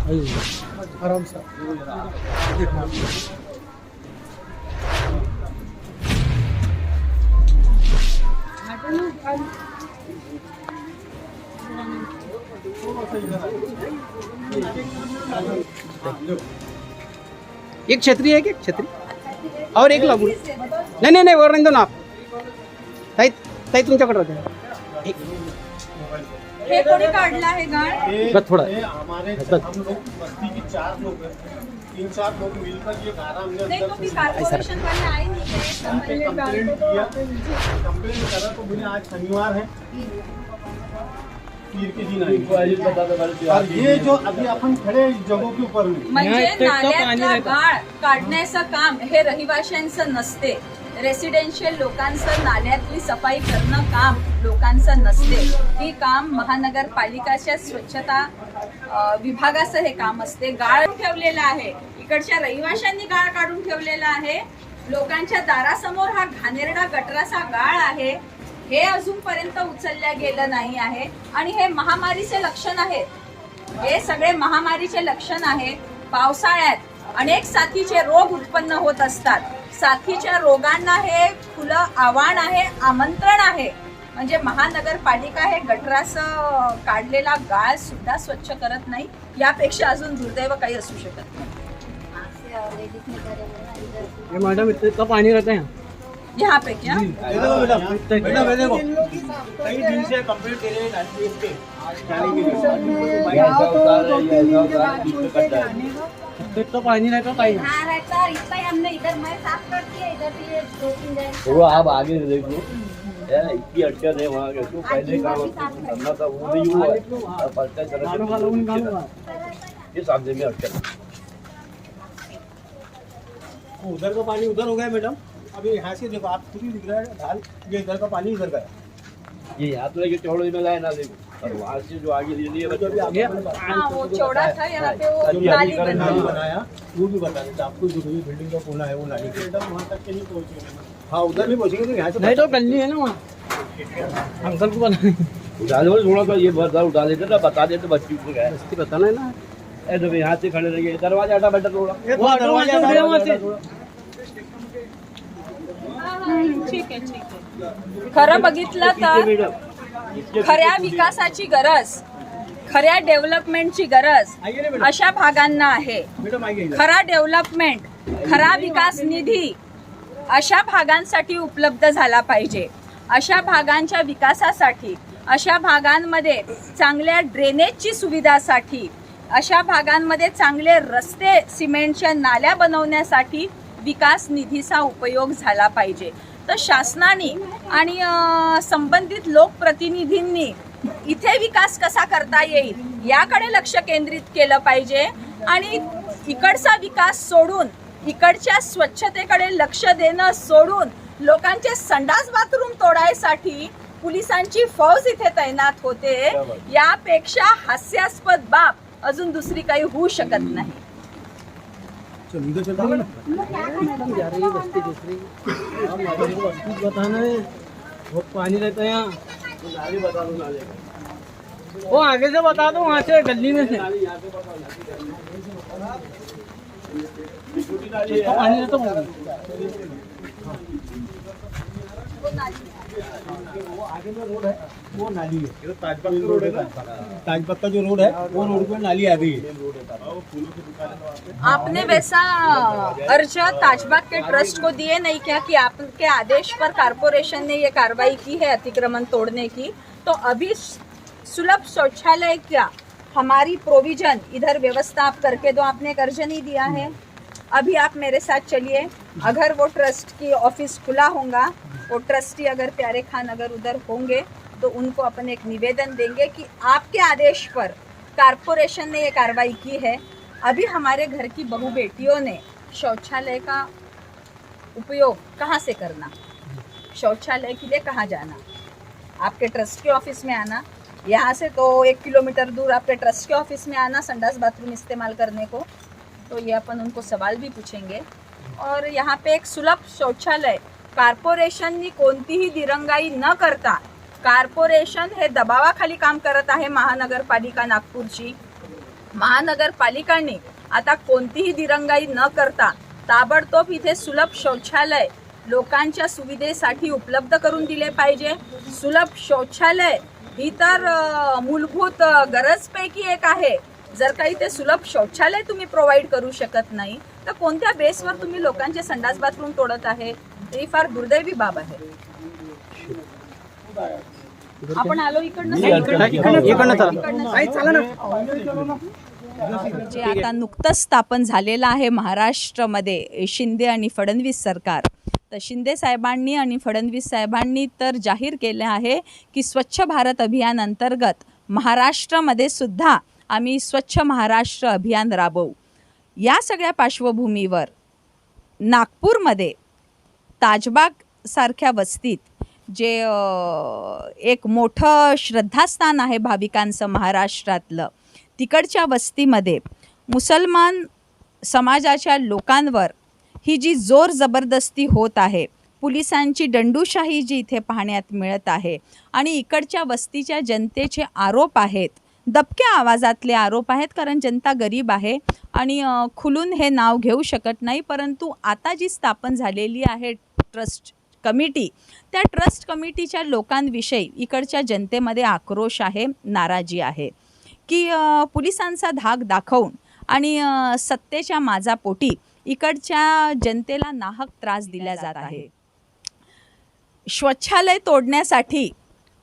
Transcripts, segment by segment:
आराम से एक छत्री है क्या छत्री और एक लागू नहीं नहीं नहीं वर नहीं दो ना आप ताई ताई तुमच्याकडे राहते एक हे कोणी काढला आहे गाळ? बस थोड़ा हमारे हम लोग बस्ती के 4 लोग हैं, 3-4 लोग मिलकर ये गारा हमने नहीं तो भी कारपोरेशन वाले आए नहीं थे कंप्लेंट किया। कंप्लेंट करा तो बोले आज शनिवार है, पीर के दिन आएंगे। और ये जो अभी अपन खड़े हैं इस जगह के ऊपर में, म्हणजे नाल्यातला गाळ काढण्याचं काम हे रहिवाशांचं नसते, रेसिडेन्शियल लोकांचं नाल्यातली सफाई करणं काम लोकांचं नसते, ही काम महानगरपालिकाच्या स्वच्छता विभागाचं हे काम असते। गाळ ठेवलेला आहे, इकडच्या रहिवाशांनी गाळ काढून ठेवलेला आहे, लोकांच्या दारासमोर हा घाणेरडा गटराचा गाळ आहे, हे अजूनपर्यंत उचलल्या गेलं नाही आहे। आणि हे महामारीचे लक्षण आहेत, हे सगळे महामारीचे लक्षण आहे। पावसाळ्यात अनेक साथीचे रोग उत्पन्न होत असतात, साथीच्या रोगांना हे खुलं आव्हान आहे, आमंत्रण आहे। म्हणजे महानगरपालिका हे गटराचं काढलेला गाळ सुद्धा स्वच्छ करत नाही, यापेक्षा अजून दुर्दैव काही असू शकत नाही। ये मैडम इतना पानी रहता है यहाँ पे क्या कई दिन से कंप्लेंट दे रहे हैं तो पानी रहता ताई हाँ रहता है, इतना ही हमने इधर मैं साफ कर दिया, इधर भी ये 2-3 दिन वो आप आगे से देख लो यार, इतनी अटकन है वहाँ के तो पहले काम करना था वो नहीं हुआ। अब पलटा ये सामने में अटकन उधर का पानी उधर हो गया मैडम। अभी यहाँ से देखो आप खुद ही दिख रहा है ढाल, ये इधर का पानी इधर का है। ये यहाँ तो लेके चौड़े में लाए ना देखो, और वहाँ से जो आगे ले लिए हाँ वो चौड़ा था, यहाँ पे वो नाली बन नाली रही है। बनाया वो भी बता देते आपको, जो भी बिल्डिंग का कोना है वो नाली के एकदम वहाँ तक के नहीं पहुँचे। हाँ उधर भी पहुँचेंगे तो यहाँ से नहीं तो गली है ना वहाँ अंकल को बनानी उठा दो थोड़ा सा, ये बता उठा देते ना, बता देते बच्ची को क्या बस्ती बताना है ना है। तो यहाँ से खड़े रहिए, दरवाजा हटा बेटा थोड़ा, वो दरवाजा उधर है वहाँ से ठीक आहे ठीक आहे। खरं बघितलं तर खऱ्या विकासाची गरज, खऱ्या डेव्हलपमेंटची गरज अशा भागांना आहे। खरा डेव्हलपमेंट, खरा विकास निधी अशा भागांसाठी उपलब्ध झाला पाहिजे। अशा भागांच्या विकासासाठी, अशा भागांमध्ये चांगल्या ड्रेनेजची सुविधासाठी, अशा भागांमध्ये चांगले रस्ते, सिमेंटच्या नाल्या बनवण्यासाठी विकास निधीचा उपयोग झाला पाहिजे। तर शासनाने आणि संबंधित लोकप्रतिनिधींनी इथे विकास कसा करता येईल याकडे लक्ष केंद्रित केलं पाहिजे आणि इकडचा विकास सोडून इकडच्या स्वच्छतेकडे लक्ष देणं सोडून लोकांचे संडास बाथरूम तोडायसाठी पोलिसांची फौज इथे तैनात होते, यापेक्षा हास्यास्पद बाब अजून दुसरी काही होऊ शकत नाही। एकदम जा रही है बस्ती दूसरी बस्ती बताना है, बहुत पानी रहता है यहाँ। नाली बता दो, नाली वो आगे से बता दो, वहाँ से गली में से तो पानी रहता वो आगे जो रोड है वो नाली है, ये ताजपत्ता रोड है, ताजपत्ता जो रोड है वो रोड पे नाली आ गई है। आपने वैसा अर्ज ताजबाग के ट्रस्ट को दिए नहीं क्या कि आपके आदेश पर कारपोरेशन ने ये कार्रवाई की है अतिक्रमण तोड़ने की? तो अभी सुलभ शौचालय क्या हमारी प्रोविजन इधर व्यवस्था आप करके दो, आपने एक अर्ज नहीं दिया है। अभी आप मेरे साथ चलिए, अगर वो ट्रस्ट की ऑफिस खुला होगा, वो ट्रस्टी अगर प्यारे खान अगर उधर होंगे तो उनको अपन एक निवेदन देंगे कि आपके आदेश पर कारपोरेशन ने ये कार्रवाई की है। अभी हमारे घर की बहू बेटियों ने शौचालय का उपयोग कहाँ से करना, शौचालय के लिए कहाँ जाना, आपके ट्रस्ट के ऑफिस में आना, यहाँ से तो 1 किलोमीटर दूर आपके ट्रस्ट के ऑफिस में आना संडास बाथरूम इस्तेमाल करने को, तो ये अपन उनको सवाल भी पूछेंगे। और यहाँ पे एक सुलभ शौचालय कॉर्पोरेशननी कोणतीही दिरंगाई न करता, कॉर्पोरेशन हे दबावाखाली काम करत आहे महानगरपालिका नागपूरची, महानगरपालिकांनी आता कोणतीही दिरंगाई न करता ताबडतोब इथे सुलभ शौचालय लोकांच्या सुविधेसाठी उपलब्ध करून दिले पाहिजे. सुलभ शौचालय ही तर मूलभूत गरजपैकी एक आहे. जर काही ते सुलभ शौचालय तुम्ही प्रोव्हाइड करू शकत नाही तर कोणत्या बेसवर तुम्ही लोकांचे संडास बाथरूम तोडत आहे? ही फार दुर्दैवी बाब आहे. आपण आलो इकडनं जे आता नुकतंच स्थापन झालेलं आहे महाराष्ट्रामध्ये शिंदे आणि फडणवीस सरकार. तर शिंदे साहेबांनी आणि फडणवीस साहेबांनी तर जाहीर केले आहे की स्वच्छ भारत अभियान अंतर्गत महाराष्ट्रामध्ये सुद्धा आम्ही स्वच्छ महाराष्ट्र अभियान राबवू. या सगळ्या पार्श्वभूमीवर नागपूरमध्ये ताजबाग सारख्या वस्तीत जे एक मोठं श्रद्धास्थान आहे भाविकांचं महाराष्ट्रातलं, तिकडच्या वस्तीमध्ये मुसलमान समाजाच्या लोकांवर ही जी जोर जबरदस्ती होत आहे, पोलिसांची दंडूशाही जी इथे पाहण्यात मिळत आहे आणि इकडच्या वस्तीच्या जनतेचे आरोप आहेत, दबक्या आवाजातले आरोप आहेत, कारण जनता गरीब आहे आणि खुलून हे नाव घेऊ शकत नाही. परंतु आता जी स्थापन झालेली आहे ट्रस्ट कमिटी, त्या ट्रस्ट कमिटीच्या लोकांविषयी इकडच्या जनतेमध्ये आक्रोश आहे, नाराजी आहे की पोलिसांचा धाक दाखवून आणि सत्तेच्या माजापोटी इकडच्या जनतेला नाहक त्रास दिला जात आहे. शौचालय तोडण्यासाठी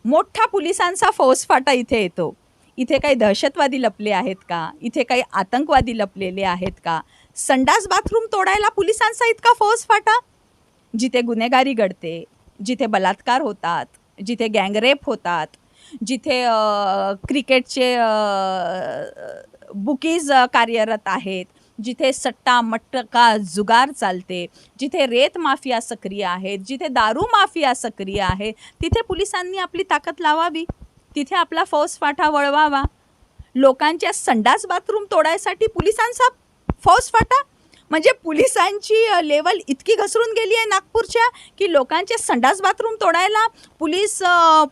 मोठा पोलिसांचा फौजफाटा इथे येतो. इथे काही दहशतवादी लपले आहेत का? इथे काही आतंकवादी लपलेले आहेत का? संडास बाथरूम तोडायला पोलिसांचा इतका फौजफाटा? जिथे गुन्हेगारी घडते, जिथे बलात्कार होतात, जिथे गँगरेप होतात, जिथे क्रिकेटचे बुकीज कार्यरत आहेत, जिथे सट्टा मटका जुगार चालते, जिथे रेत माफिया सक्रिय आहेत, जिथे दारू माफिया सक्रिय आहे, तिथे पोलिसांनी आपली ताकद लावावी, तिथे आपला फौजफाटा वळवावा. लोकांच्या संडास बाथरूम तोडायसाठी पोलिसांचा फौजफाटा, म्हणजे पोलिसांची लेवल इतकी घसरून गेली आहे नागपूरच्या की लोकांचे संडास बाथरूम तोडायला पोलीस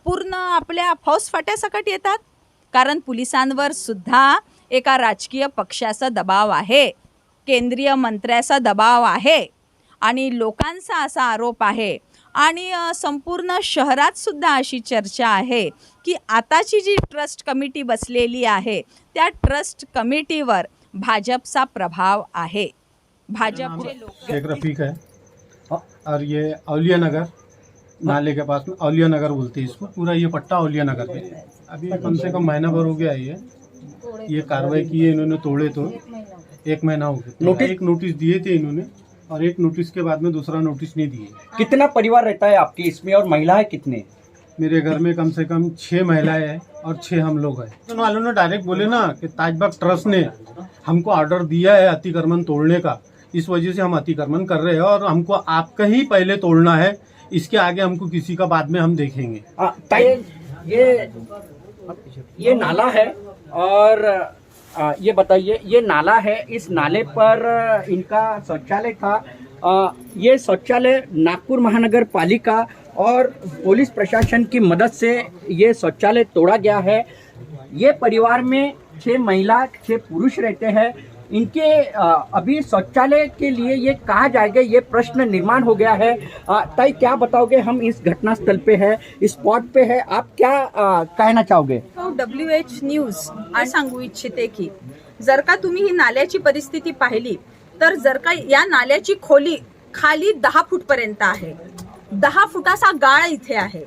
पूर्ण आपल्या फौजफाट्यासकट येतात. कारण पोलिसांवर सुद्धा एका राजकीय पक्षाचा दबाव आहे, केंद्रीय मंत्र्याचा दबाव आहे आणि लोकांचा असा आरोप आहे आणि संपूर्ण शहरात सुद्धा अशी चर्चा आहे की आताची जी ट्रस्ट कमिटी बसलेली आहे त्या ट्रस्ट कमिटीवर भाजपचा प्रभाव आहे. भाजपचे लोक शेख रफीक है और ये औलिया नगर नाले के पास में औलिया नगर बोलते हैं इसको, पूरा ये पट्टा औलिया नगर पे. अभी कम से कम महीना भर हो गया ये कार्रवाई की है इन्होंने, तोड़े तो 1 महीना हो गया. एक नोटिस दिए थे इन्होंने और एक नोटिस के बाद में दूसरा नोटिस नहीं दिए. कितना परिवार रहता है आपकी इसमें और महिलाएं कितने? मेरे घर में कम से कम 6 महिलाएं हैं और 6 हम लोग हैं. उन वालों ने डायरेक्ट बोले ना कि ताजबाग ट्रस्ट ने हमको ऑर्डर दिया है अतिक्रमण तोड़ने का, इस वजह से हम अतिक्रमण कर रहे हैं और हमको आपका ही पहले तोड़ना है, इसके आगे हमको किसी का बाद में हम देखेंगे. ये नाला है और ये बताइए, ये नाला है, इस नाले पर इनका शौचालय था. ये शौचालय नागपुर महानगर पालिका और पुलिस प्रशासन की मदद से ये शौचालय तोड़ा गया है. ये परिवार में 6 महिला 6 पुरुष रहते हैं. इनके अभी शौचालय के लिए ये कहाँ जाएंगे, ये प्रश्न निर्माण हो गया है. ताई क्या बताओगे, हम इस घटना स्थल पे है, इस स्पॉट पे है, आप क्या कहना चाहोगे? WH न्यूज आज सांगू इच्छिते की जर का तुम्ही ही नाल्याची परिस्थिती पाहिली तर जर का या नाल्याची खोली खाली 10 फूट पर्यंत आहे, 10 फुटाचा गाळ इथे आहे.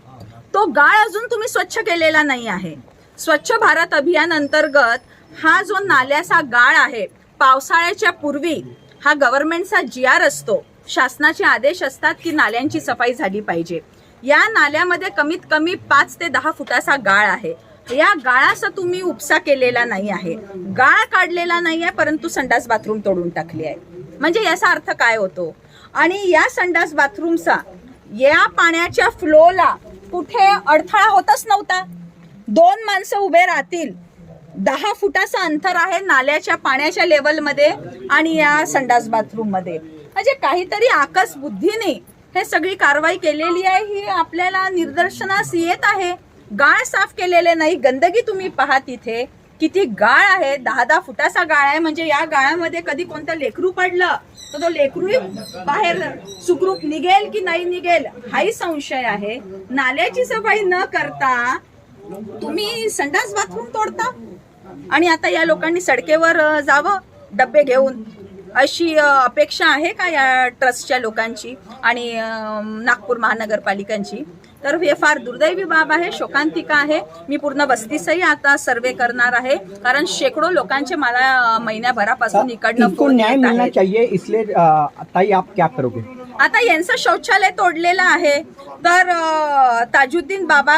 तो गाळ अजून तुम्ही स्वच्छ केलेला नाही आहे. स्वच्छ भारत अभियान अंतर्गत हा जो नाल्याचा गाळ आहे, पावसाळ्याच्या पूर्वी हा गव्हर्नमेंटचा GR असतो, शासनाचे आदेश असतात की नाल्यांची सफाई झाली पाहिजे. या नाल्यामध्ये कमीत कमी 5 ते 10 फुटाचा गाळ आहे. या गाळाचा तुम्ही उपसा केलेला नाही आहे, गाळ काढलेला नाही आहे, परंतु संडास बाथरूम तोडून टाकली आहे. म्हणजे याचा अर्थ काय होतो? आणि या संडास बाथरूमचा या पाण्याच्या फ्लोला कुठे अडथळा होतच नव्हता. 2 माणसं उभे राहतील, 10 फुटाचं अंतर आहे नाल्याच्या पाण्याच्या लेवलमध्ये आणि या संडास बाथरूम मध्ये. म्हणजे काहीतरी आकस बुद्धीने हे सगळी कारवाई केलेली आहे ही आपल्याला निदर्शनास येत आहे. गाळ साफ केलेले नाही, गंदगी तुम्ही पहा तिथे, किती गाळ आहे, 10-10 फुटाचा गाळ आहे. म्हणजे या गाळामध्ये कधी कोणतं लेकरू पडलं तर तो लेकरू बाहेर सुखरूप निघेल की नाही निघेल हाही संशय आहे. नाल्याची सफाई न करता तुम्ही संडास बाथरूम तोडता आणि आता या लोकांनी सडकेवर जावं डब्बे घेऊन, अशी अपेक्षा आहे का या ट्रस्टच्या लोकांची आणि नागपूर महानगरपालिकांची? तर हे फार दुर्दैवी बाब आहे, शोकांतिका आहे. मी पूर्ण वस्तीसही आता सर्वे करणार आहे, कारण शेकडो लोकांचे मला महिन्याभरापासून इकडनं इनको फोन न्याय येत मिलना आहेत. चाहिए, इसलिए ताई आप क्या करोगे? आता यांचं शौचालय तोडलेलं आहे, तर ताजुद्दीन बाबा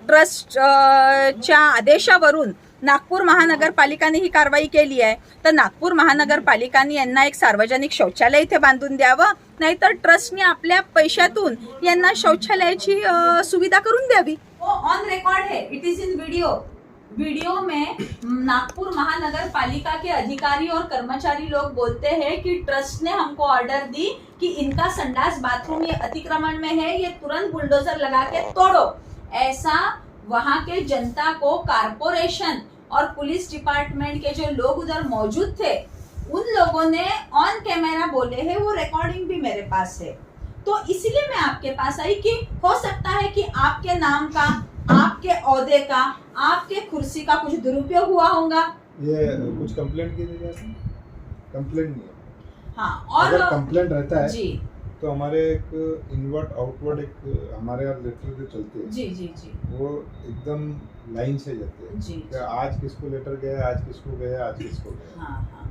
ट्रस्टच्या आदेशावरून नागपूर महानगरपालिकाने ही कारवाई केली आहे. तर नागपूर महानगरपालिकाने यांना एक सार्वजनिक शौचालय इथे बांधून द्यावं, नाहीतर ट्रस्टने आपल्या पैशातून यांना शौचालयाची सुविधा करून द्यावी. ऑन रिकॉर्ड है, इट इज इन वीडियो में नागपुर महानगर पालिका के अधिकारी और कर्मचारी लोग बोलते हैं कि ट्रस्ट ने हमको ऑर्डर दी कि इनका संडास बाथरूम ये अतिक्रमण में है, ये तुरंत बुलडोजर लगा के तोड़ो. ऐसा वहां के जनता को कारपोरेशन और पुलिस डिपार्टमेंट के जो लोग उधर मौजूद थे उन लोगों ने ऑन कैमरा बोले हैं, वो रिकॉर्डिंग भी मेरे पास है. तो इसीलिए मैं आपके पास आई कि हो सकता है कि आपके नाम का, आपके ओहदे का, आपके कुर्सी का कुछ दुरुपयोग हुआ होगा. ये कुछ कंप्लेंट की थी? कंप्लेंट नहीं है. हाँ, अगर और कंप्लेंट रहता है जी तो हमारे एक इनवर्ट आउटवर्ड एक हमारे यहाँ लेटर जो चलते हैं जी जी जी वो एकदम लाइन से जाते हैं जी कि आज किसको लेटर गया, आज किसको गया, आज किसको गया. हाँ हाँ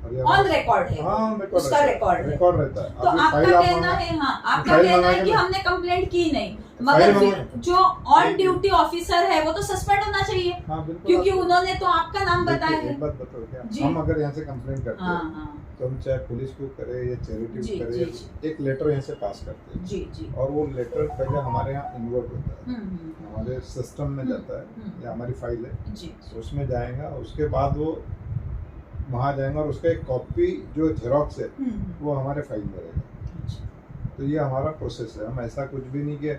और ये ऑन रिकॉर्ड है, हाँ, उसका रिकॉर्ड है. रिकॉर्ड रहता है. तो अभी आपका फाइल आप कहना मंगा- है, हाँ आपका फाइल कहना मंगा है के कि ला- हमने कंप्लेंट की नहीं, फाइल मगर मंगा- जो ऑन ड्यूटी ऑफिसर है वो तो सस्पेंड होना चाहिए, हाँ बिल्कुल. क्योंकि आप- उन्होंने तो आपका नाम बताया देखिए, है. एक बात बताओ क्या, जी. हम अगर यहाँ से कंप्लेंट करते हाँ हैं हाँ तो हम चाहे पुलिस को करे या चैरिटी जी, को करे, जी, एक लेटर यहाँ से पास करते हैं जी जी और वो लेटर पहले हमारे यहाँ इन्वर्ट होता है, हम्म, हमारे सिस्टम में जाता है हम्म। या हमारी फाइल है जी उसमें जाएगा. उसके बाद वो वहाँ जाएगा और उसका एक कॉपी जो जेरोक्स है वो हमारे फाइल में रहेगा. तो ये हमारा प्रोसेस है. हम ऐसा कुछ भी नहीं कि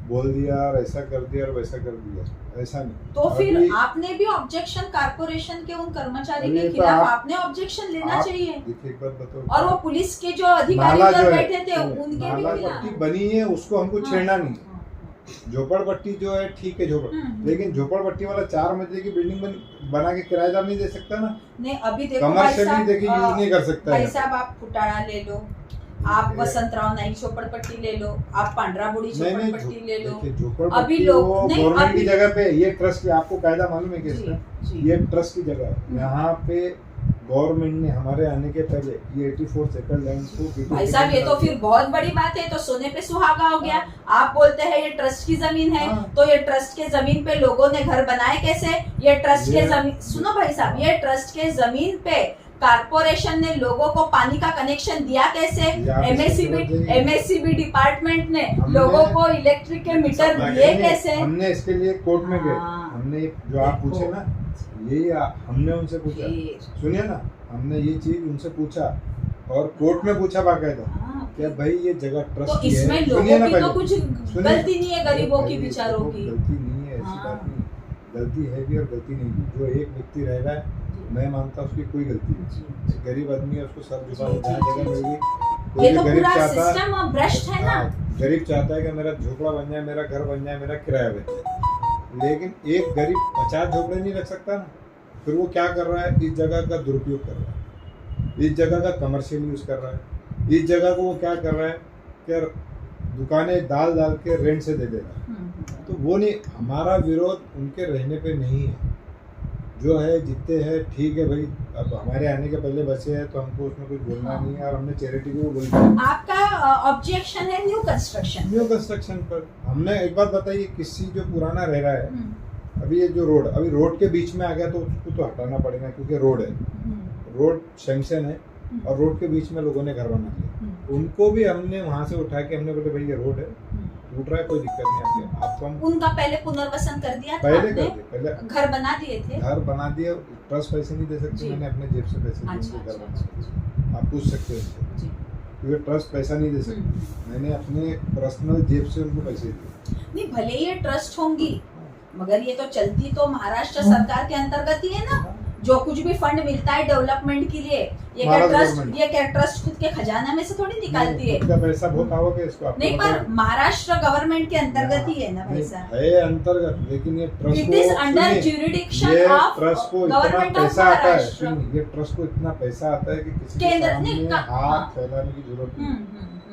बोल दिया और ऐसा कर दिया और वैसा कर दिया, ऐसा नहीं. तो फिर अभी- आपने भी ऑब्जेक्शन कारपोरेशन के उन कर्मचारी अभी के तो खिलाफ आप- आपने ऑब्जेक्शन लेना आप चाहिए, देखिए एक बात बताओ, और वो पुलिस के जो अधिकारी नाला उधर जो है, बैठे थे उनके नाला भी खिलाफ. पट्टी बनी है उसको हमको हाँ, छेड़ना नहीं. हाँ, हाँ. झोपड़पट्टी जो है ठीक है झोपड़, लेकिन झोपड़पट्टी वाला 4 मंजिले की बिल्डिंग बना के किराएदार नहीं दे सकता ना. नहीं अभी देखो भाई कमर्शियली साहब, देखिए यूज नहीं कर सकता भाई है. साहब आप फुटाड़ा ले लो, आप ये- वसंतराव नाईक झोपड़पट्टी ले लो, आप पांड्रा बुड़ी नहीं नहीं झोपड़पट्टी ले लो. देखिए अभी झोपड़पट्टी लोग- वो नहीं, गवर्नमेंट की अभी- जगह पे, ये ट्रस्ट की आपको कायदा मालूम है कि जी, इसका, जी. ये ट्रस्ट की जगह है. यहाँ पे गवर्नमेंट ने हमारे आने के पहले ये 84 सेकंड लाइन को BTO भाई साहब ये तो फिर बहुत बड़ी बात है, तो सोने पे सुहागा हो गया. आप बोलते हैं ये ट्रस्ट की जमीन है, हाँ. तो ये ट्रस्ट के जमीन पे लोगों ने घर बनाए कैसे? ये ट्रस्ट के ये- जमीन, सुनो भाई साहब, ये ट्रस्ट के जमीन पे कारपोरेशन ने लोगों को पानी का कनेक्शन दिया कैसे? यहाँ पे सिक्योरिटी- एमएससीबी डिपार्टमेंट ने हमने- लोगों को इलेक्ट्रिक के मीटर दिए नहीं, कैसे? हमने इसके लिए कोर्ट में गए. हाँ. हमने जो आप पूछे ना, यही हमने उनसे पूछा. फिर, सुनिए ना, हमने ये चीज उनसे पूछा और कोर्ट में पूछा बाकायदा हाँ, क्या भाई ये जगह ट्रस्ट तो की है. इसमें लोगों सुनिए ना की तो पहले. कुछ सुनिए. गलती नहीं है, गरीबों की, पहले बेचारों देखो, की. गलती नहीं है, ऐसी हाँ. बात नहीं. गलती है भी और गलती नहीं भी. जो एक व्यक्ति रह रहा है मैं मानता हूँ उसकी कोई गलती नहीं. गरीब आदमी है, उसको सर झुका जी, जहाँ जी, जगह जी, मिल गई. ये कोई तो भी गरीब पूरा चाहता है, सिस्टम भ्रष्ट है ना. हाँ, गरीब चाहता है कि मेरा झोपड़ा बन जाए, मेरा घर बन जाए, मेरा किराया बन जाए. लेकिन एक गरीब 50 झोपड़े नहीं रख सकता ना. फिर वो क्या कर रहा है, इस जगह का दुरुपयोग कर रहा है, इस जगह का कमर्शियल यूज कर रहा है, इस जगह को वो क्या कर रहा है कि दुकानें डाल डाल के रेंट से दे दे रहा है. तो वो नहीं, हमारा विरोध उनके रहने पे नहीं है. जो है जितने हैं ठीक है भाई. अब हमारे आने के पहले बचे हैं तो हमको उसमें कुछ बोलना नहीं है और हमने चैरिटी को बोल दिया. आपका ऑब्जेक्शन है न्यू कंस्ट्रक्शन. न्यू कंस्ट्रक्शन पर हमने एक बात बताइए, किसी जो पुराना रह रहा है, अभी ये जो रोड, अभी रोड के बीच में आ गया तो उसको तो हटाना पड़ेगा क्योंकि रोड है, रोड सैंक्शन है और रोड के बीच में लोगों ने घर बना लिया. उनको भी हमने वहां से उठा के हमने बोले भाई ये रोड है, टूट रहा है, कोई दिक्कत नहीं आती. आपको हम उनका पहले पुनर्वसन कर दिया था पहले आपने? कर दिए, पहले घर बना दिए थे. घर बना दिए. ट्रस्ट पैसे नहीं दे सकते, जी. मैंने अपने जेब से पैसे दिए अच्छा उनको घर अच्छा, बनाने के. अच्छा. आप पूछ सकते हो जी. क्योंकि ट्रस्ट पैसा नहीं दे सकते. मैंने अपने पर्सनल जेब से उनको पैसे दिए. नहीं भले ये ट्रस्ट होंगी, मगर ये तो चलती तो महाराष्ट्र सरकार के अंतर्गत ही है ना। जो कुछ भी फंड मिलता है डेवलपमेंट के लिए, ये क्या ट्रस्ट खुद के खजाना में से थोड़ी निकालती है। इसका पैसा बहुत आवक है इसको, नहीं, पर महाराष्ट्र गवर्नमेंट के अंतर्गत ही है ना पैसा। है अंतर्गत, लेकिन ये trust it is under jurisdiction of trust को इतना गवर्नमेंट ऑफ पैसा आता है, महाराष्ट्र। ये ट्रस्ट को इतना पैसा आता है कि किसी के केंद्र सामने नहीं, हाथ फैलाने की जरूरत नहीं।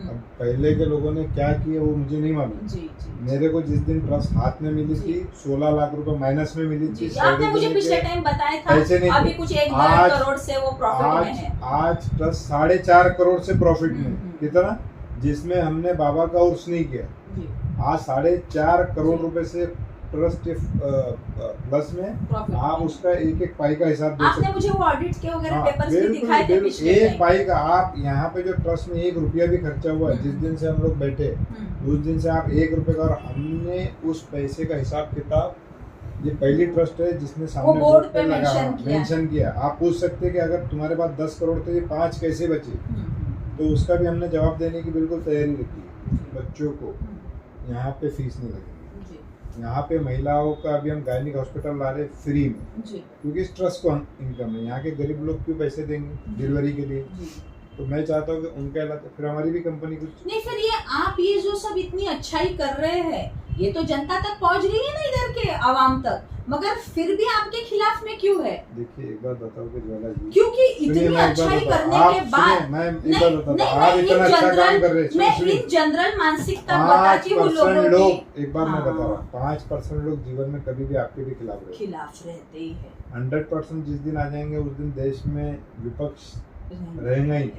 अब पहले के लोगों ने क्या किया वो मुझे नहीं मालूम। जी जी मेरे को जिस दिन ट्रस्ट हाथ में मिली थी 16 लाख रुपए माइनस में मिली थी। आपने मुझे पिछले टाइम बताया पैसे था, नहीं अभी थे। कुछ 1 करोड़ से वो प्रॉफिट में है। आज ट्रस्ट 4.5 करोड़ से प्रॉफिट में। कितना? जिसमें हमने बाबा का उर्स नहीं किया। आज 4.5 करोड़ रुपए से ट्रस्ट प्लस में आप उसका एक एक पाई का हिसाब दे सकते। आपने मुझे वो ऑडिट के वगैरह हाँ, पेपर्स भी दिखाए थे पिछले एक टाइम। पाई का आप यहाँ पे जो ट्रस्ट में 1 रुपया भी खर्चा हुआ है, जिस दिन से हम लोग बैठे उस दिन से आप 1 रुपए का, और हमने उस पैसे का हिसाब किताब, ये पहली ट्रस्ट है जिसने सामने बोर्ड पे लगा मेंशन किया। आप पूछ सकते हैं कि अगर तुम्हारे पास 10 करोड़ थे ये 5 कैसे बचे, तो उसका भी हमने जवाब देने की बिल्कुल तैयारी रखी है। बच्चों को यहाँ पे फीस नहीं लगेगी। यहाँ पे महिलाओं का अभी हम गायनिक हॉस्पिटल ला रहे फ्री में, क्योंकि इस ट्रस्ट को इनकम है। यहाँ के गरीब लोग क्यों पैसे देंगे डिलीवरी के लिए? तो मैं चाहता हूँ कि उनके अलावा फिर हमारी भी कंपनी कुछ नहीं, फिर ये आप ये जो सब इतनी अच्छाई कर रहे हैं, ये तो जनता तक पहुंच रही है ना, इधर के आवाम तक, मगर फिर भी आपके खिलाफ में क्यों है? देखिए एक बात बताओ कि ज्वाला जी, क्योंकि इतनी अच्छाई करने के बाद मैं एक बात बताता हूँ, आप इतना अच्छा काम कर रहे हैं। मैं इन जनरल मानसिकता बताती हूँ 5% लोगों की। एक बार मैं बता रहा हूँ, 5% लोग जीवन में कभी भी आपके भी खिलाफ रहते ही है। 100% जिस दिन आ जाएंगे उस दिन देश में विपक्ष रहेगा ही।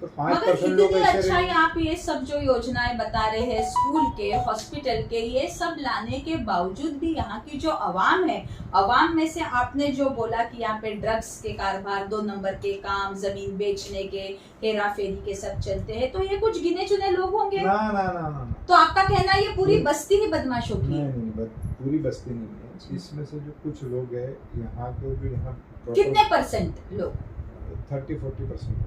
तो मगर 5% लोग इतनी ऐसे अच्छा रहेंगे। आप ये सब जो योजनाएं बता रहे हैं, स्कूल के, हॉस्पिटल के, ये सब लाने के बावजूद भी यहाँ की जो अवाम है, अवाम में से आपने जो बोला कि यहाँ पे ड्रग्स के कारोबार, 2 नंबर के काम, जमीन बेचने के, हेरा फेरी के सब चलते हैं, तो ये कुछ गिने चुने लोग होंगे। ना ना ना ना तो आपका कहना है ये पूरी बस्ती ही बदमाशों की है? नहीं, पूरी बस्ती नहीं है। इसमें से जो कुछ लोग हैं यहाँ के, जो यहाँ कितने परसेंट लोग? 30-40%।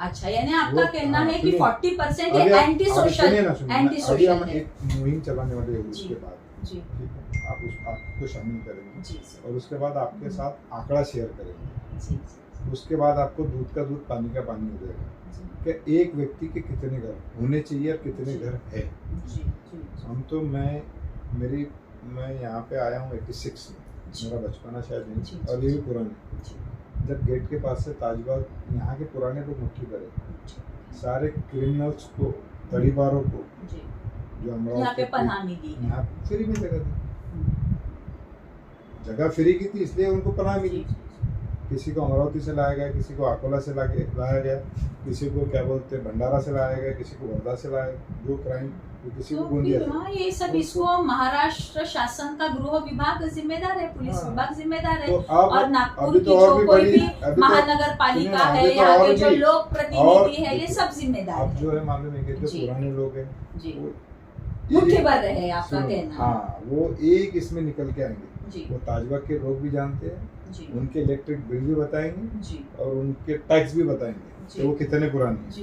अच्छा, यानी आपका कहना है कि सुनिए, 40% अभी ये आप- एंटी अभी सोशल सुनिए ना, सुनिए। एंटी अभी सोशल हम है। एक मुहिम चलाने वाले हैं जी। उसके बाद, जी ठीक है, आपको शामिल करेंगे जी सर। और उसके बाद आपके साथ आंकड़ा शेयर करेंगे। जी उसके बाद आपको दूध का दूध पानी का पानी हो जाएगा कि एक व्यक्ति के कितने घर होने चाहिए और कितने घर है। जी जी हम तो मैं यहाँ पे आया हूँ 86 में, मेरा बचपना शायद जी, नहीं, जी, और ये भी पुराने, जब गेट के पास से ताजबाग, यहाँ के पुराने लोग मुट्ठी करे, सारे क्रिमिनल्स को, तड़ीबारों को, जी जो यहाँ अमरावती पे पनाह मिली है। यहाँ फ्री में जगह फ्री की थी, इसलिए उनको पनाह मिली। किसी को अमरावती से लाया गया, किसी को अकोला से लाया गया, किसी को क्या बोलते हैं भंडारा से लाया गया, किसी को वर्धा से लाया गया, जो क्राइम, किसी को तो गोंदिया फिर से। हाँ, ये सब इसको महाराष्ट्र शासन का गृह विभाग जिम्मेदार है, पुलिस हाँ। विभाग जिम्मेदार है। तो और नागपुर अभी की तो और जो भी कोई बड़ी- भी अभी तो- महानगर पालिका सुनिए, है, अभी तो यहाँ और के जो भी- लोक और प्रतिनिधि है, ये सब जिम्मेदार अब है। जो है मालूम है कि जो जी। पुराने लोग हैं जी वो मुट्ठी एक- भर रहे हैं, आपका सुनो, कहना है। हाँ, वो एक इसमें निकल के आएंगे। जी वो ताजबाग के लोग भी जानते हैं, जी उनके इलेक्ट्रिक बिल भी बताएंगे जी और उनके टैक्स भी बताएंगे जी। कि वो कितने पुराने हैं। जी